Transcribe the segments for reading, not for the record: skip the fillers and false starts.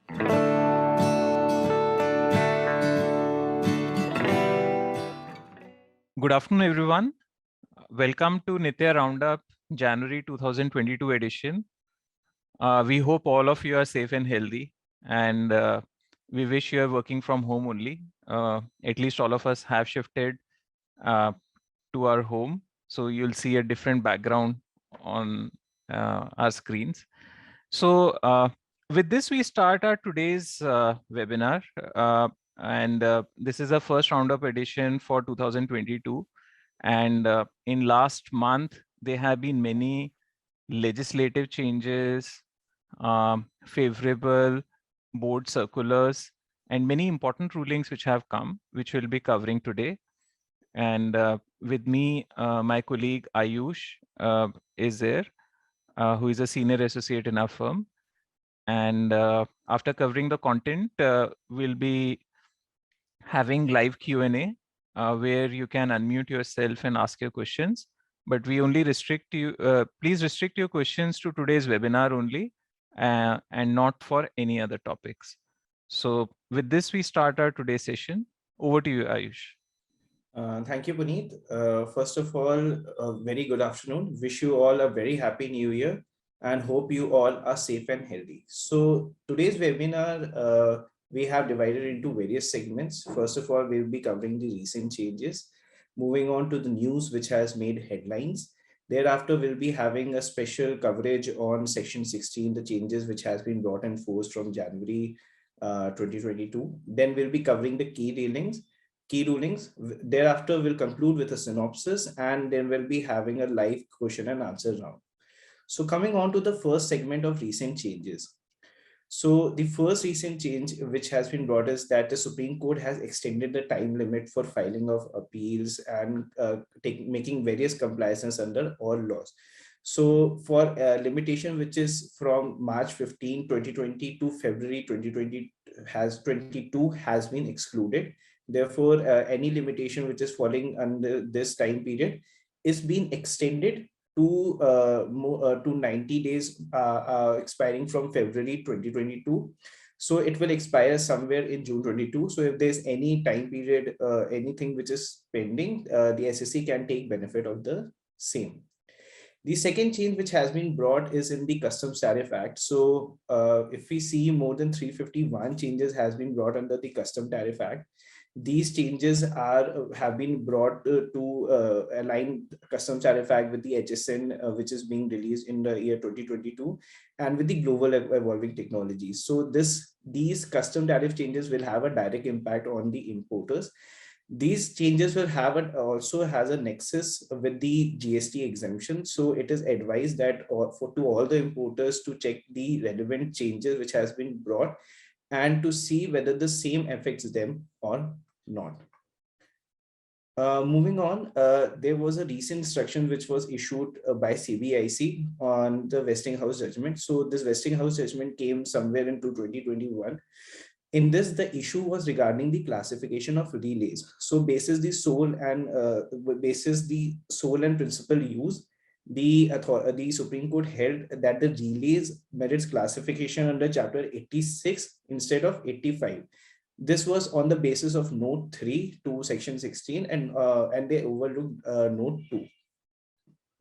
Good afternoon, everyone. Welcome to Nitya Roundup January 2022 edition. We hope all of you are safe and healthy, and we wish you are working from home only. At least all of us have shifted uh, to our home, so you'll see a different background on our screens. So with this, we start our today's webinar, and this is a first roundup edition for 2022. And in last month, there have been many legislative changes, favorable board circulars, and many important rulings which have come, which we'll be covering today. And with me, my colleague Ayush is there, who is a senior associate in our firm. And after covering the content, we'll be having live Q&A where you can unmute yourself and ask your questions. But we only restrict you, please restrict your questions to today's webinar only and not for any other topics. So with this, we start our today's session. Over to you, Ayush. Thank you, Puneet. First of all, a very good afternoon. Wish you all a very happy new year and hope you all are safe and healthy. So today's webinar, we have divided into various segments. First of all, we'll be covering the recent changes, moving on to the news which has made headlines. Thereafter, we'll be having a special coverage on Section 16, the changes which has been brought in force from January 2022. Then we'll be covering the key rulings. Thereafter, we'll conclude with a synopsis, and then we'll be having a live question and answer round. So coming on to the first segment of recent changes. So the first recent change which has been brought is that the Supreme Court has extended the time limit for filing of appeals and making various compliances under all laws. So for limitation which is from March 15, 2020 to February 2022 has been excluded. Therefore, any limitation which is falling under this time period is being extended to 90 days, expiring from February 2022. So it will expire somewhere in June 22. So if there's any time period, anything which is pending, the SSC can take benefit of the same. The second change which has been brought is in the Customs Tariff Act. So if we see, more than 351 changes has been brought under the Customs Tariff Act. These changes have been brought to align Customs Tariff Act with the HSN, which is being released in the year 2022, and with the global evolving technologies. So these custom tariff changes will have a direct impact on the importers. These changes will also has a nexus with the GST exemption. So it is advised that to all the importers to check the relevant changes which has been brought and to see whether the same affects them or not. Moving on, there was a recent instruction which was issued by CBIC on the Westinghouse judgment. So this Westinghouse judgment came somewhere into 2021. In this, the issue was regarding the classification of relays. So basis the sole and principal use, the Supreme Court held that the relays merits classification under Chapter 86 instead of 85. This was on the basis of Note 3 to Section 16, and they overlooked Note 2.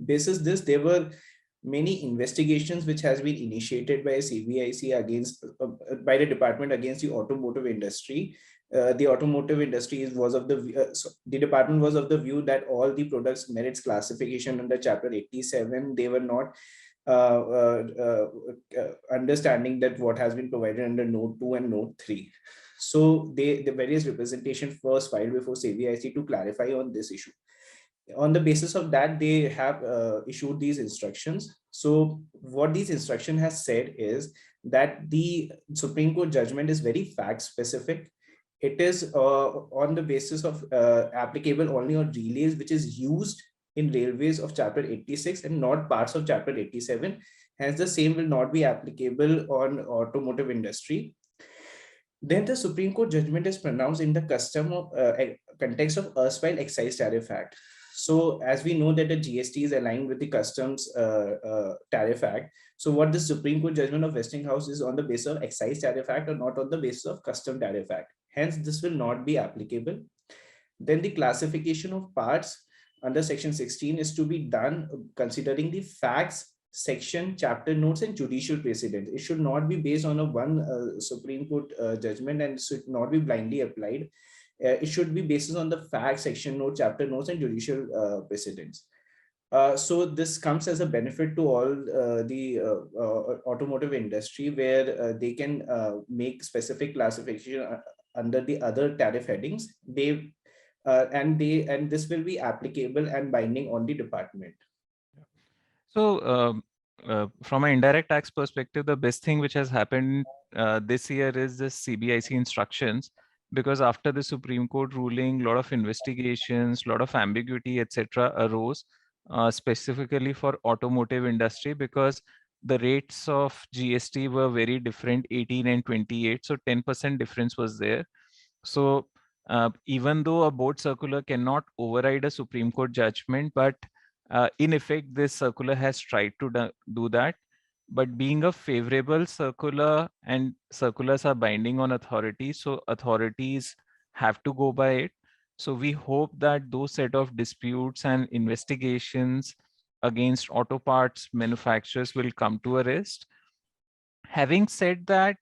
Basis this, there were many investigations which has been initiated by CBIC against by the department against the automotive industry. The automotive industry the department was of the view that all the products merits classification under Chapter 87. They were not understanding that what has been provided under Note 2 and Note 3. So the various representation was filed before CBIC to clarify on this issue. On the basis of that, they have issued these instructions. So what these instruction has said is that the Supreme Court judgment is very fact specific. It is on the basis of applicable only on relays which is used in railways of Chapter 86 and not parts of Chapter 87. Hence, the same will not be applicable on automotive industry. Then the Supreme Court judgment is pronounced in the context of erstwhile Excise Tariff Act. So as we know that the GST is aligned with the Customs Tariff Act. So what the Supreme Court judgment of Westinghouse is on the basis of Excise Tariff Act or not on the basis of Custom Tariff Act. Hence, this will not be applicable. Then the classification of parts under section 16 is to be done considering the facts, section, chapter notes, and judicial precedent. It should not be based on a one Supreme Court judgment and should not be blindly applied. It should be based on the facts, section notes, chapter notes, and judicial precedents. So this comes as a benefit to all the automotive industry, where they can make specific classification under the other tariff headings. And this will be applicable and binding on the department. So from an indirect tax perspective, the best thing which has happened this year is the CBIC instructions, because after the Supreme Court ruling, a lot of investigations, a lot of ambiguity, etc., arose specifically for automotive industry, because the rates of GST were very different, 18 and 28. So 10% difference was there. So even though a board circular cannot override a Supreme Court judgment, but in effect, this circular has tried to do that. But being a favorable circular, and circulars are binding on authorities, so authorities have to go by it. So we hope that those set of disputes and investigations against auto parts manufacturers will come to a rest. Having said that,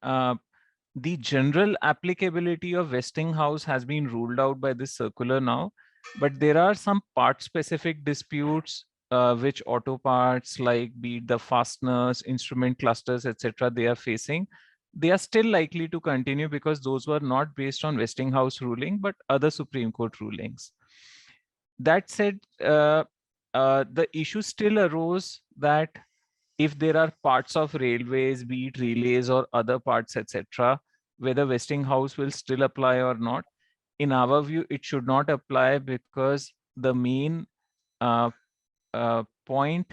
the general applicability of Westinghouse has been ruled out by this circular now, but there are some part-specific disputes which auto parts, like be it the fasteners, instrument clusters, etc., they are facing. They are still likely to continue because those were not based on Westinghouse ruling, but other Supreme Court rulings. That said, the issue still arose that if there are parts of railways, be it relays or other parts, etc., whether Westinghouse will still apply or not. In our view, it should not apply, because the main point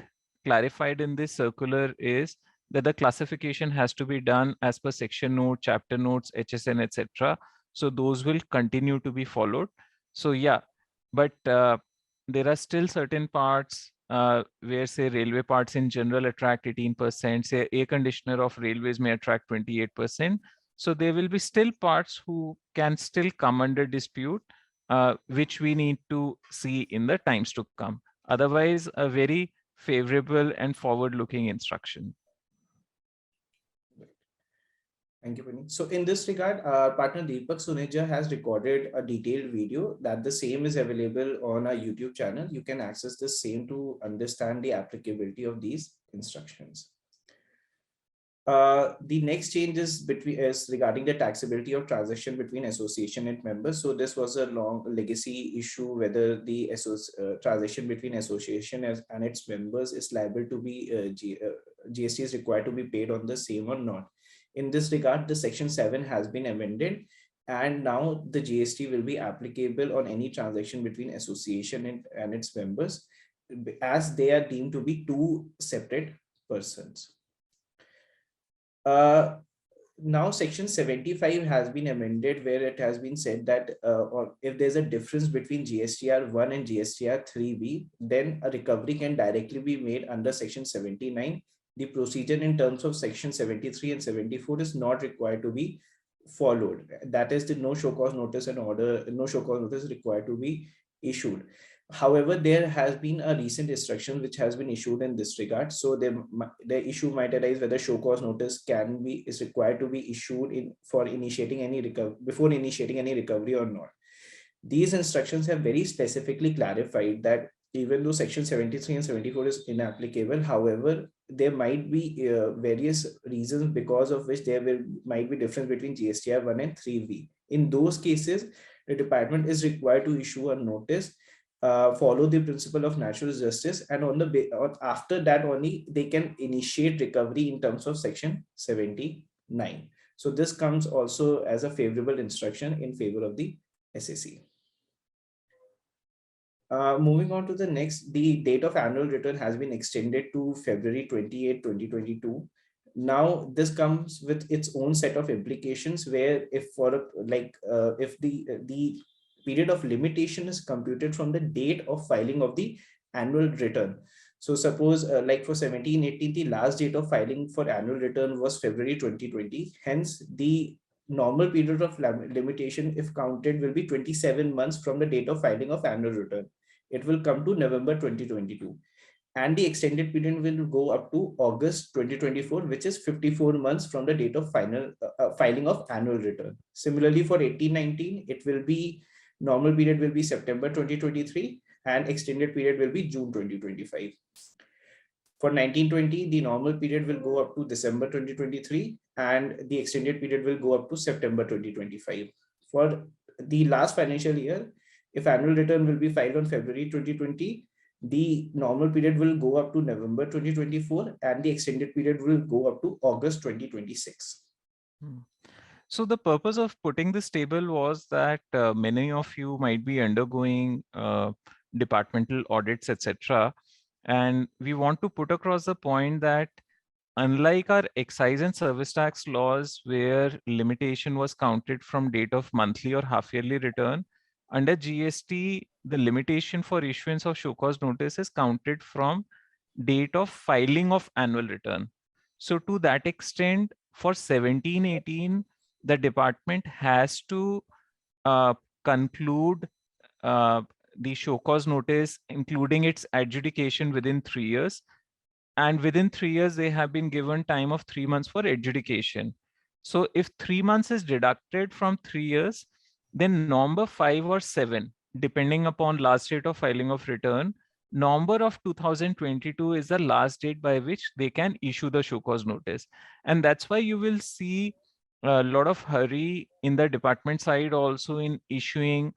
clarified in this circular is that the classification has to be done as per section note, chapter notes, HSN, etc. So those will continue to be followed. So yeah, but there are still certain parts where, say, railway parts in general attract 18%, say air conditioner of railways may attract 28%. So there will be still parts who can still come under dispute, which we need to see in the times to come. Otherwise, a very favorable and forward-looking instruction. Thank you, Puneet. So in this regard, our partner Deepak Suneja has recorded a detailed video that the same is available on our YouTube channel. You can access the same to understand the applicability of these instructions. The next change is regarding the taxability of transaction between association and members. So this was a long legacy issue, whether the transaction between association and its members is liable to be GST is required to be paid on the same or not. In this regard, the section 7 has been amended, and now the GST will be applicable on any transaction between association and its members, as they are deemed to be two separate persons. Now section 75 has been amended, where it has been said that or if there's a difference between GSTR 1 and GSTR 3B, then a recovery can directly be made under section 79. The procedure in terms of section 73 and 74 is not required to be followed. That is, the no show cause notice and order, no show cause notice required to be issued. However, there has been a recent instruction which has been issued in this regard. So the issue might arise whether show cause notice is required to be issued before initiating any recovery or not. These instructions have very specifically clarified that even though section 73 and 74 is inapplicable, however, there might be various reasons because of which might be difference between GSTR 1 and 3B. In those cases, the department is required to issue a notice, follow the principle of natural justice, and after that only they can initiate recovery in terms of section 79. So this comes also as a favorable instruction in favor of the SAC. Moving on to the next, the date of annual return has been extended to February 28, 2022. Now this comes with its own set of implications, where if the period of limitation is computed from the date of filing of the annual return. So suppose like for 1718, the last date of filing for annual return was February 2020. Hence, the normal period of limitation, if counted, will be 27 months from the date of filing of annual return. It will come to November 2022. And the extended period will go up to August 2024, which is 54 months from the date of filing of annual return. Similarly, for 1819, it will be normal period will be September 2023 and extended period will be June 2025. For 1920, the normal period will go up to December 2023 and the extended period will go up to September 2025. For the last financial year, if annual return will be filed on February 2020, the normal period will go up to November 2024 and the extended period will go up to August 2026. So the purpose of putting this table was that many of you might be undergoing departmental audits, etc. And we want to put across the point that unlike our excise and service tax laws, where limitation was counted from date of monthly or half-yearly return, under GST, the limitation for issuance of show cause notice is counted from date of filing of annual return. So to that extent, for 1718, the department has to conclude the show cause notice, including its adjudication within 3 years. And within 3 years, they have been given time of 3 months for adjudication. So if 3 months is deducted from 3 years, then November 5 or 7, depending upon last date of filing of return, November of 2022 is the last date by which they can issue the show cause notice. And that's why you will see a lot of hurry in the department side also in issuing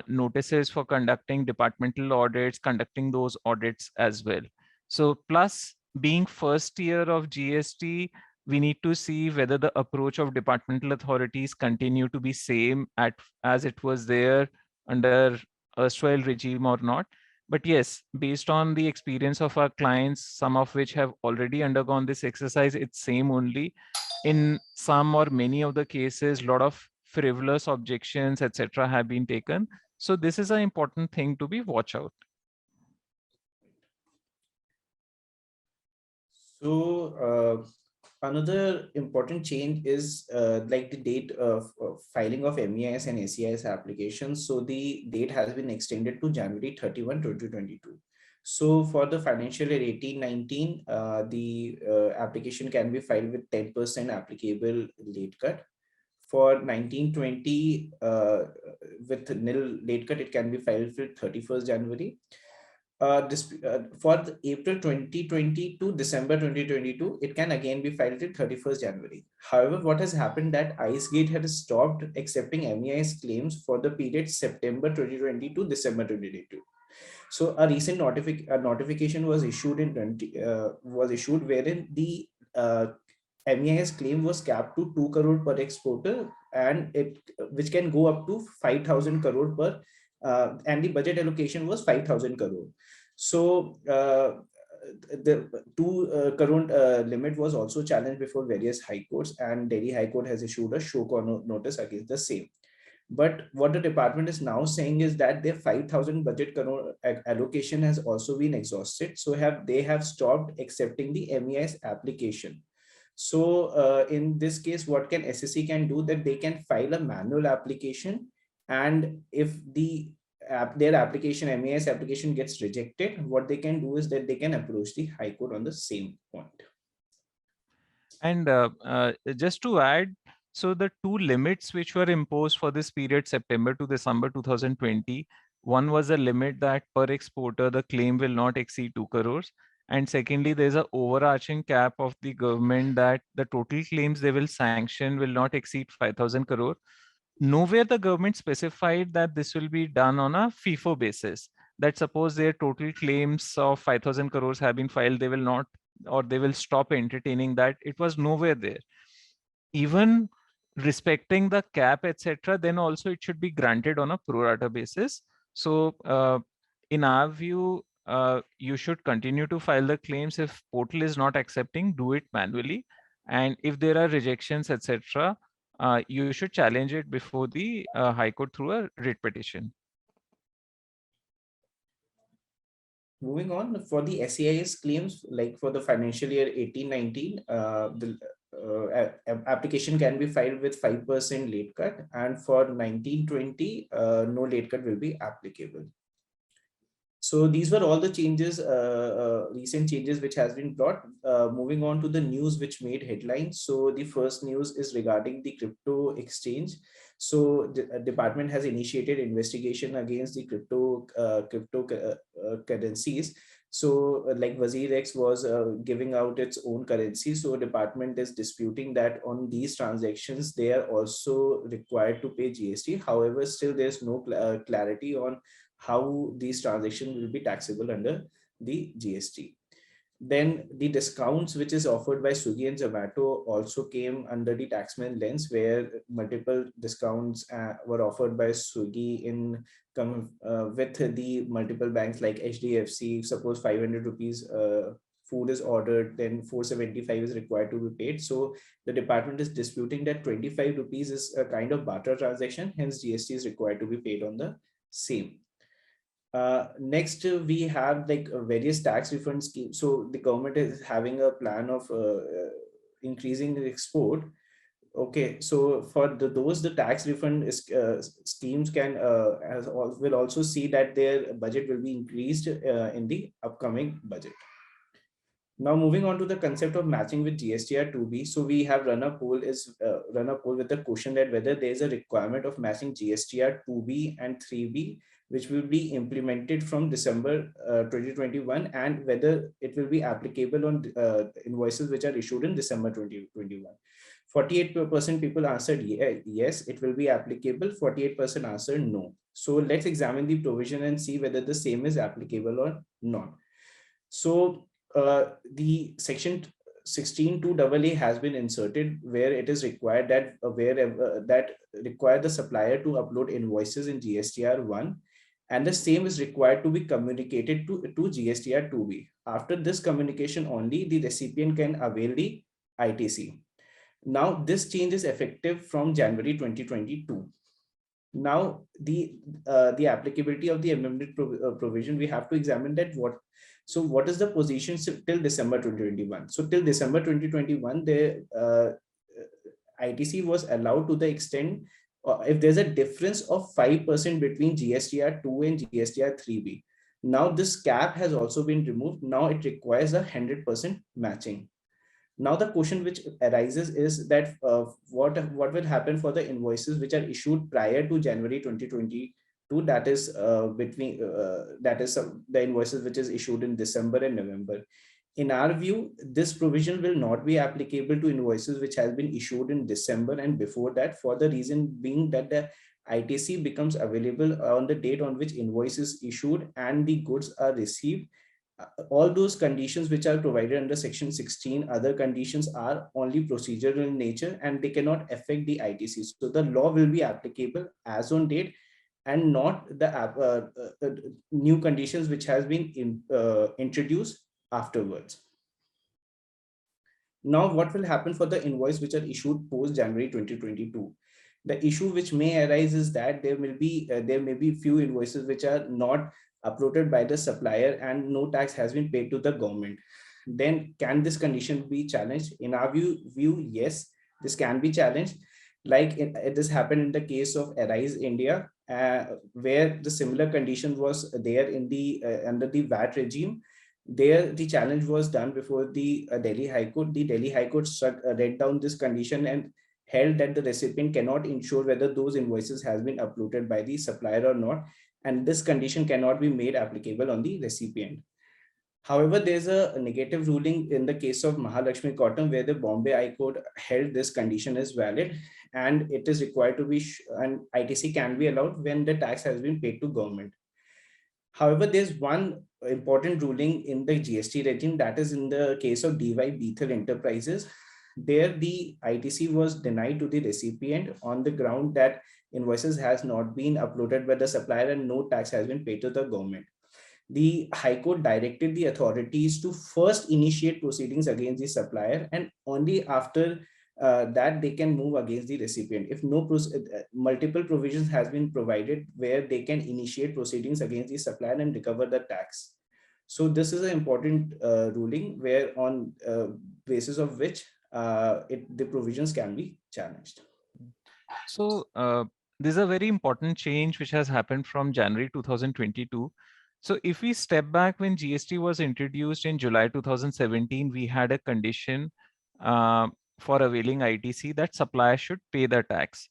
notices for conducting departmental audits, conducting those audits as well. So plus being first year of GST, we need to see whether the approach of departmental authorities continue to be same as it was there under erstwhile regime or not. But yes, based on the experience of our clients, some of which have already undergone this exercise, it's same only. In some or many of the cases, a lot of frivolous objections, etc., have been taken. So this is an important thing to be watch out. So another important change is like the date of filing of MEIS and SEIS applications. So the date has been extended to January 31, 2022. So for the financial year 1819, the application can be filed with 10% applicable late cut. For 1920, with nil late cut, it can be filed with 31st January. For the April 2020 to December 2022, it can again be filed till 31st January. However, what has happened that IceGate has stopped accepting MEIS claims for the period September 2020 to December 2022. So a recent notification was issued wherein the MEIS claim was capped to 2 crore per exporter, and which can go up to 5,000 crore per, and the budget allocation was 5,000 crore. So the 2 crore limit was also challenged before various high courts, and Delhi High Court has issued a show cause notice against the same. But what the department is now saying is that their 5,000 budget allocation has also been exhausted. So they have stopped accepting the MEIS application. So in this case, what can SSC can do, that they can file a manual application, and if their application, MEIS application, gets rejected, what they can do is that they can approach the High Court on the same point. And just to add, so the two limits which were imposed for this period, September to December 2020, one was a limit that per exporter, the claim will not exceed 2 crores. And secondly, there's an overarching cap of the government that the total claims they will sanction will not exceed 5,000 crore. Nowhere the government specified that this will be done on a FIFO basis. That suppose their total claims of 5,000 crores have been filed, they will not, or they will stop entertaining that. It was nowhere there. Even respecting the cap, etc., then also it should be granted on a pro rata basis. So in our view, you should continue to file the claims. If portal is not accepting, do it manually. And if there are rejections, etc., you should challenge it before the High Court through a writ petition. Moving on, for the SEIS claims, like for the financial year 18-19, the application can be filed with 5% late cut, and for 19-20, no late cut will be applicable. So these were all the changes, recent changes which has been brought. Moving on to the news which made headlines. So the first news is regarding the crypto exchange. So the department has initiated investigation against the currencies. So like WazirX was giving out its own currency. So department is disputing that on these transactions, they are also required to pay GST. However, still there's no clarity on how these transactions will be taxable under the GST. Then the discounts which is offered by Swiggy and Zomato also came under the taxman lens, where multiple discounts were offered by Swiggy with the multiple banks like HDFC. Suppose 500 rupees food is ordered, then 475 is required to be paid. So the department is disputing that 25 rupees is a kind of barter transaction, hence GST is required to be paid on the same. Next, we have like various tax refund schemes. So the government is having a plan of increasing the export. Okay, so for the tax refund schemes will also see that their budget will be increased in the upcoming budget. Now moving on to the concept of matching with GSTR 2B. So we have run a poll with the question that whether there is a requirement of matching GSTR 2B and 3B, which will be implemented from December 2021, and whether it will be applicable on invoices which are issued in December 2021. 48% people answered yes, it will be applicable. 48% answered no. So let's examine the provision and see whether the same is applicable or not. So the section 16(2)AA has been inserted, where it is required that require the supplier to upload invoices in GSTR 1, and the same is required to be communicated to GSTR 2B. After this communication only, the recipient can avail the ITC. Now this change is effective from January 2022. Now the applicability of the amended provision, we have to examine that what is the position till December 2021. So till December 2021, the ITC was allowed to the extent if there's a difference of 5% between GSTR 2 and GSTR 3B. Now this cap has also been removed. Now it requires 100% matching. Now the question which arises is that what will happen for the invoices which are issued prior to January 2022, that is the invoices which is issued in December and November. In our view, this provision will not be applicable to invoices which has been issued in December and before that, for the reason being that the ITC becomes available on the date on which invoice is issued and the goods are received. All those conditions which are provided under section 16, other conditions are only procedural in nature and they cannot affect the ITC. So the law will be applicable as on date and not the new conditions which has been introduced afterwards. Now, what will happen for the invoice which are issued post January 2022? The issue which may arise is that there may be few invoices which are not uploaded by the supplier and no tax has been paid to the government. Then can this condition be challenged? In our view, yes, this can be challenged. Like this happened in the case of Arise India, where the similar condition was there in the under the VAT regime. There, the challenge was done before the Delhi High Court. The Delhi High Court read down this condition and held that the recipient cannot ensure whether those invoices has been uploaded by the supplier or not, and this condition cannot be made applicable on the recipient. However, there's a negative ruling in the case of Mahalakshmi Cotton, where the Bombay High Court held this condition is valid and it is required to be, and ITC can be allowed when the tax has been paid to government. However, there's one important ruling in the GST regime, that is in the case of DY Bethel Enterprises. There, the ITC was denied to the recipient on the ground that invoices has not been uploaded by the supplier and no tax has been paid to the government. The High Court directed the authorities to first initiate proceedings against the supplier, and only after that they can move against the recipient. If multiple provisions has been provided where they can initiate proceedings against the supplier and recover the tax. So this is an important ruling where on basis of which the provisions can be challenged. So this is a very important change which has happened from January 2022. So if we step back, when GST was introduced in July 2017, we had a condition uh, for availing ITC that supplier should pay the tax.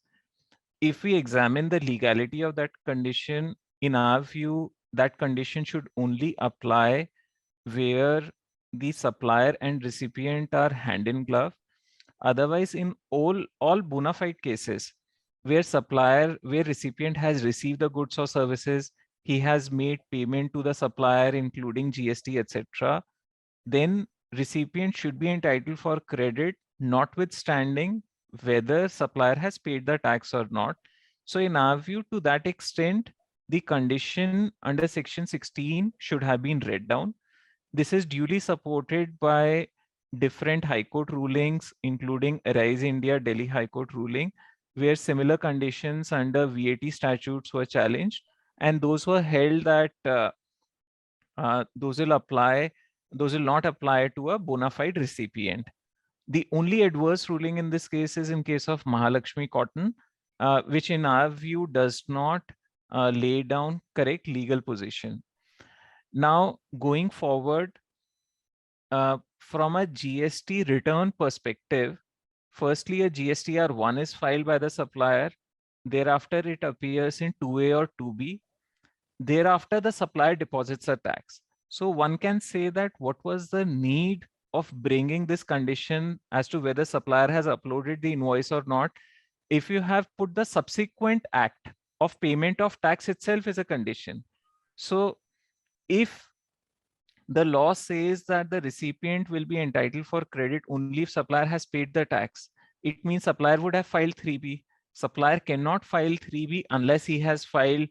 If we examine the legality of that condition, in our view, that condition should only apply where the supplier and recipient are hand in glove. Otherwise, in all bona fide cases where recipient has received the goods or services, he has made payment to the supplier, including GST, etc., then recipient should be entitled for credit, notwithstanding whether supplier has paid the tax or not. So in our view, to that extent, the condition under section 16 should have been read down. This is duly supported by different High Court rulings, including Arise India Delhi High Court ruling, where similar conditions under VAT statutes were challenged, and those were held that those will not apply to a bona fide recipient. The only adverse ruling in this case is in case of Mahalakshmi Cotton, which in our view does not lay down correct legal position. Now, going forward, from a GST return perspective, firstly, a GSTR1 is filed by the supplier. Thereafter, it appears in 2A or 2B. Thereafter, the supplier deposits a tax. So one can say that what was the need of bringing this condition as to whether supplier has uploaded the invoice or not, if you have put the subsequent act of payment of tax itself as a condition. So if the law says that the recipient will be entitled for credit only if supplier has paid the tax, it means supplier would have filed 3B. Supplier cannot file 3B unless he has filed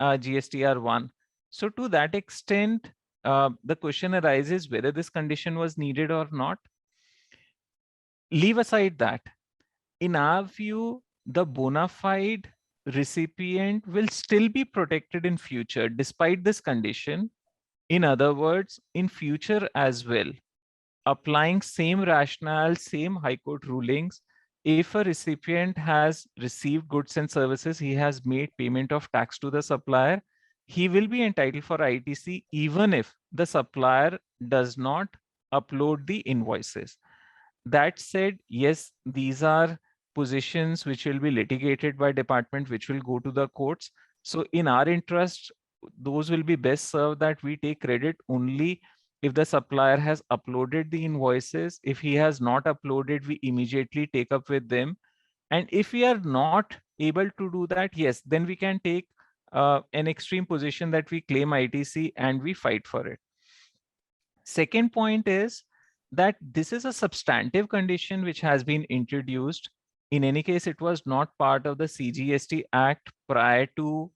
GSTR1. So to that extent, the question arises whether this condition was needed or not. Leave aside that. In our view, the bona fide recipient will still be protected in future despite this condition. In other words, in future as well, applying same rationale, same High Court rulings, if a recipient has received goods and services, he has made payment of tax to the supplier, he will be entitled for ITC even if the supplier does not upload the invoices. That said, yes, these are positions which will be litigated by department, which will go to the courts. So in our interest, those will be best served that we take credit only if the supplier has uploaded the invoices. If he has not uploaded, we immediately take up with them. And if we are not able to do that, yes, then we can take an extreme position that we claim ITC and we fight for it. Second point is that this is a substantive condition which has been introduced. In any case, it was not part of the CGST Act prior to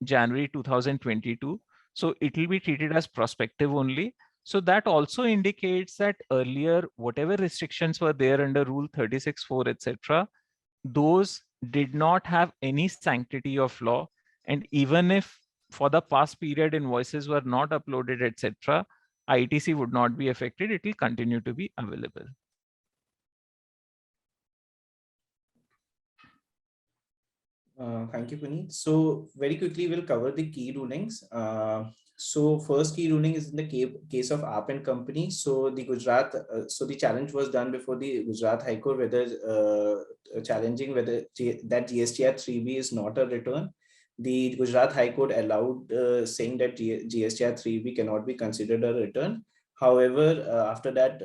January 2022. So it will be treated as prospective only. So that also indicates that earlier, whatever restrictions were there under Rule 36(4), etc., those did not have any sanctity of law. And even if for the past period invoices were not uploaded, etc., ITC would not be affected. It will continue to be available. Thank you, Puneet. So very quickly, we'll cover the key rulings. So first key ruling is in the case of Aap and Company. So the Gujarat, so the challenge was done before the Gujarat High Court, whether challenging whether that GSTR 3B is not a return. The Gujarat High Court allowed saying that GSTR 3B cannot be considered a return. However, after that,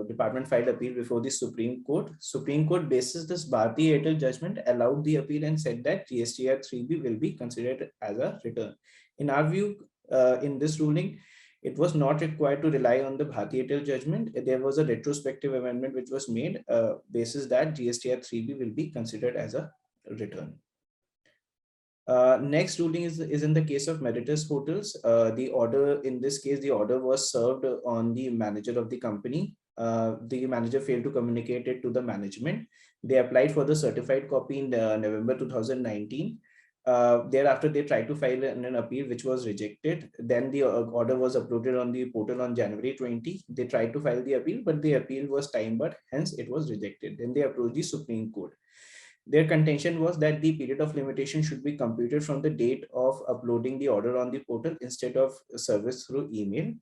department filed appeal before the Supreme Court. Supreme Court, basis this Bharti Airtel judgment, allowed the appeal and said that GSTR 3B will be considered as a return. In our view, in this ruling, it was not required to rely on the Bharti Airtel judgment. There was a retrospective amendment which was made, basis that GSTR 3B will be considered as a return. Next ruling is in the case of Meritus Hotels. The order in this case, the order was served on the manager of the company. the manager failed to communicate it to the management. They applied for the certified copy in November 2019. Thereafter, they tried to file an appeal, which was rejected. Then the order was uploaded on the portal on January 20. They tried to file the appeal, but the appeal was time-barred, hence it was rejected. Then they approached the Supreme Court. Their contention was that the period of limitation should be computed from the date of uploading the order on the portal instead of service through email.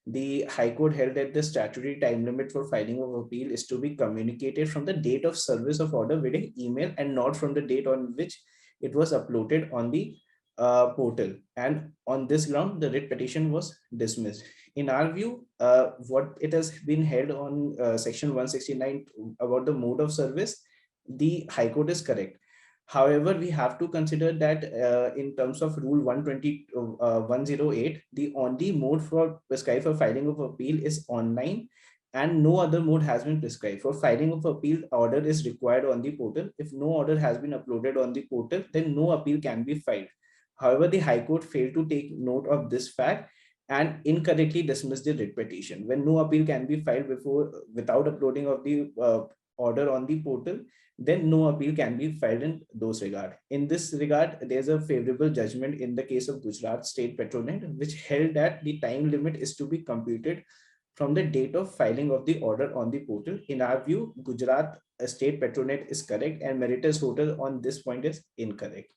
The High Court held that the statutory time limit for filing of appeal is to be communicated from the date of service of order via email and not from the date on which it was uploaded on the portal. And on this ground, the writ petition was dismissed. In our view, what it has been held on section 169 about the mode of service, the High Court is correct. However, we have to consider that in terms of Rule 108, the only mode for prescribed for filing of appeal is online, and no other mode has been prescribed. For filing of appeal, order is required on the portal. If no order has been uploaded on the portal, then no appeal can be filed. However, the High Court failed to take note of this fact and incorrectly dismissed the writ petition. When no appeal can be filed without uploading of the order on the portal, then no appeal can be filed in those regard. In this regard, there's a favorable judgment in the case of Gujarat State Petronet, which held that the time limit is to be computed from the date of filing of the order on the portal. In our view, Gujarat State Petronet is correct and Meritus Hotel on this point is incorrect.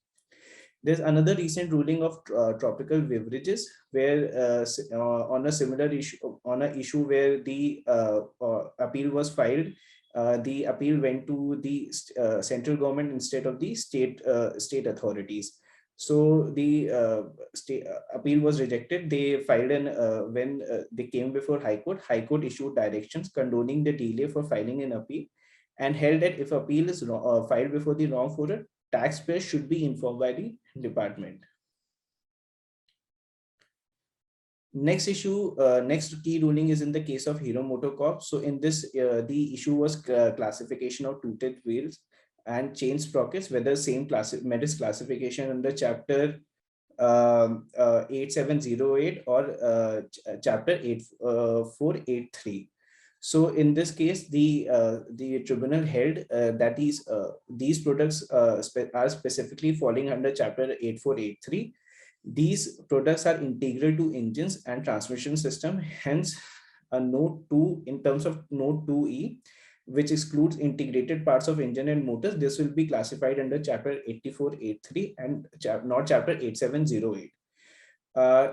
There's another recent ruling of tropical beverages where on a similar issue, on an issue where the appeal was filed, the appeal went to the central government instead of the state authorities. So the state appeal was rejected. They filed when they came before High Court. High Court issued directions condoning the delay for filing an appeal and held that if appeal is filed before the wrong forum, taxpayers should be informed by the department. Next issue, next key ruling is in the case of Hero MotoCorp. So in this, the issue was classification of toothed wheels and chain sprockets, whether same met its classification under chapter 8708 or chapter 8483. So in this case, the tribunal held that these products are specifically falling under chapter 8483. These products are integral to engines and transmission system. Hence, a note 2 in terms of note 2E, which excludes integrated parts of engine and motors, this will be classified under chapter 8483 and not chapter 8708.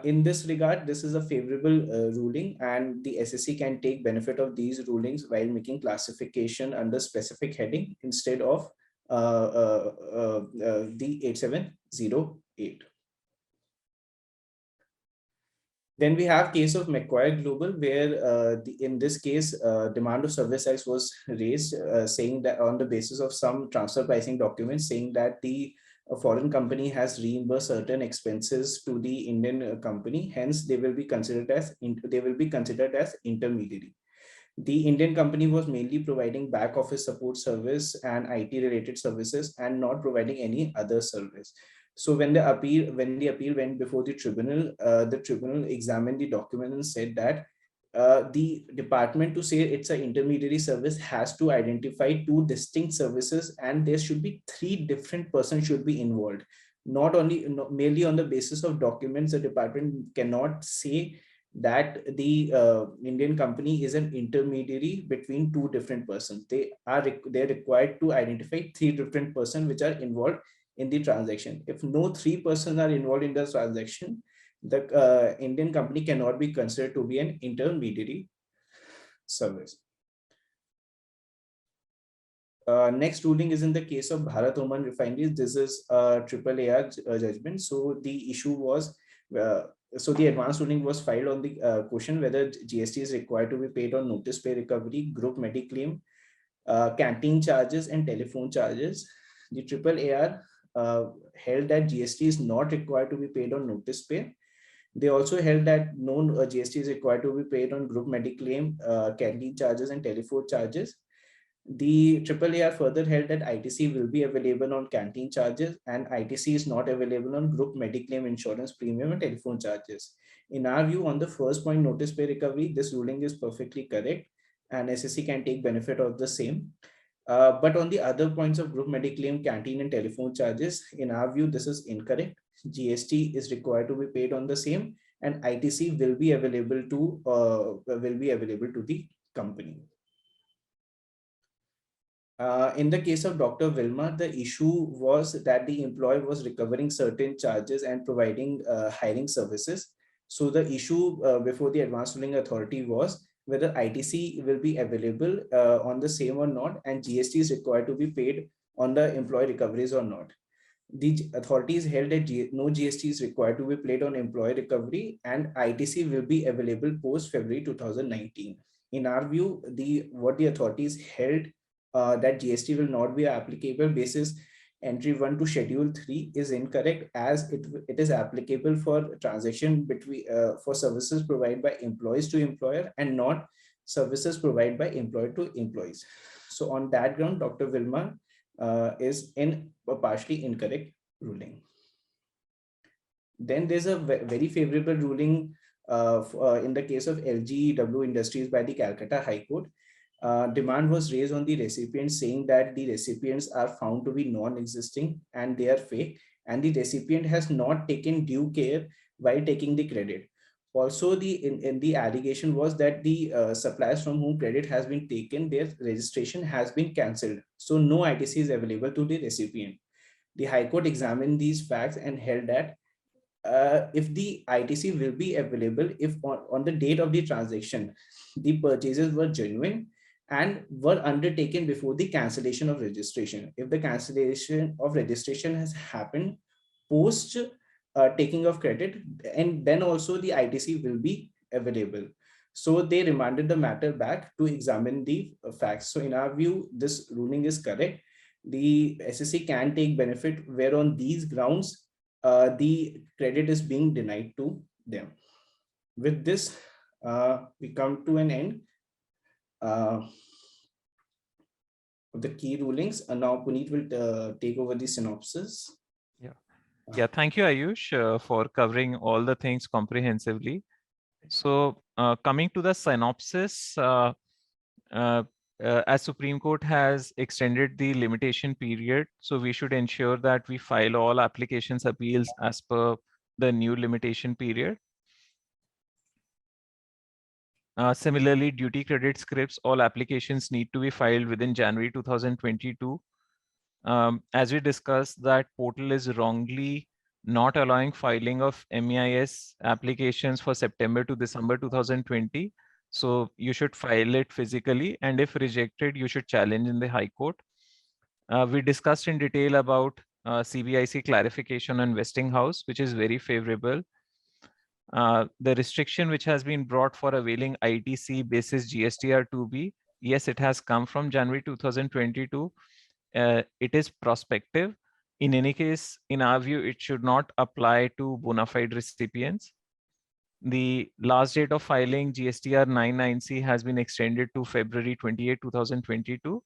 In this regard, this is a favorable ruling, and the SSC can take benefit of these rulings while making classification under specific heading instead of the 8708. Then we have case of Macquarie Global, where in this case, demand of service tax was raised, saying that on the basis of some transfer pricing documents, saying that a foreign company has reimbursed certain expenses to the Indian company. Hence, they will be considered as intermediary. The Indian company was mainly providing back office support service and IT related services and not providing any other service. So when the appeal went before the tribunal examined the document and said that the department, to say it's an intermediary service, has to identify two distinct services, and there should be three different persons should be involved. Not merely on the basis of documents, the department cannot say that the Indian company is an intermediary between two different persons. They're required to identify three different persons which are involved in the transaction. If no three persons are involved in the transaction, the Indian company cannot be considered to be an intermediary service. Next ruling is in the case of Bharat Oman Refineries. This is a AAA judgment. So the issue was, so the advance ruling was filed on the question whether GST is required to be paid on notice pay recovery, group mediclaim, canteen charges, and telephone charges. The AAAR held that GST is not required to be paid on notice pay. They also held that no GST is required to be paid on group mediclaim, canteen charges, and telephone charges. The AAAR further held that ITC will be available on canteen charges and ITC is not available on group mediclaim, insurance premium, and telephone charges. In our view, on the first point, notice pay recovery, this ruling is perfectly correct. and SSC can take benefit of the same. But on the other points of group mediclaim, canteen and telephone charges, in our view, this is incorrect. GST is required to be paid on the same, and ITC will be available to the company. In the case of Dr. Wilmar, the issue was that the employee was recovering certain charges and providing hiring services. So the issue before the Advanced Ruling Authority was whether ITC will be available on the same or not, and GST is required to be paid on the employee recoveries or not. The authorities held that no GST is required to be paid on employee recovery, and ITC will be available post February 2019. In our view, what the authorities held that GST will not be applicable basis entry 1 to schedule 3 is incorrect, as it is applicable for transaction between for services provided by employees to employer and not services provided by employer to employees. So on that ground, Dr. Wilmar is in a partially incorrect ruling. Then there's a very favorable ruling in the case of LGW Industries by the Calcutta High Court. Demand was raised on the recipients, saying that the recipients are found to be non-existing and they are fake, and the recipient has not taken due care while taking the credit. Also, the allegation was that the suppliers from whom credit has been taken, their registration has been cancelled. So no ITC is available to the recipient. The High Court examined these facts and held that if the ITC will be available if on the date of the transaction, the purchases were genuine and were undertaken before the cancellation of registration. If the cancellation of registration has happened post taking of credit, and then also the ITC will be available. So they remanded the matter back to examine the facts. So in our view, this ruling is correct. The SSC can take benefit where on these grounds the credit is being denied to them. With this, we come to an end of the key rulings. And now Puneet will take over the synopsis. Yeah, thank you, Ayush, for covering all the things comprehensively. So coming to the synopsis, as Supreme Court has extended the limitation period, so we should ensure that we file all applications appeals as per the new limitation period. Similarly, duty credit scripts, all applications need to be filed within January 2022. As we discussed, that portal is wrongly not allowing filing of MEIS applications for September to December 2020. So you should file it physically, and if rejected, you should challenge in the High Court. We discussed in detail about CBIC clarification on Westinghouse, which is very favorable. The restriction which has been brought for availing ITC basis GSTR 2B, yes, it has come from January 2022. It is prospective. In any case, in our view, it should not apply to bona fide recipients. The last date of filing GSTR 99C has been extended to February 28, 2022.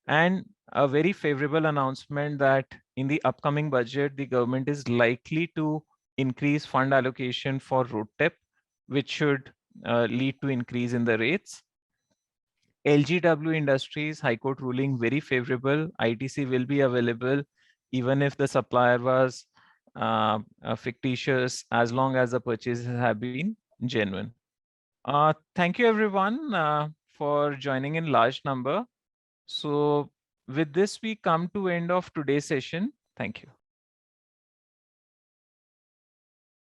And a very favorable announcement that in the upcoming budget, the government is likely to increase fund allocation for RoadTEP, which should lead to increase in the rates. LGW Industries High Court ruling very favorable. ITC will be available even if the supplier was fictitious, as long as the purchases have been genuine. Thank you everyone for joining in large number. So with this, we come to end of today's session. Thank you.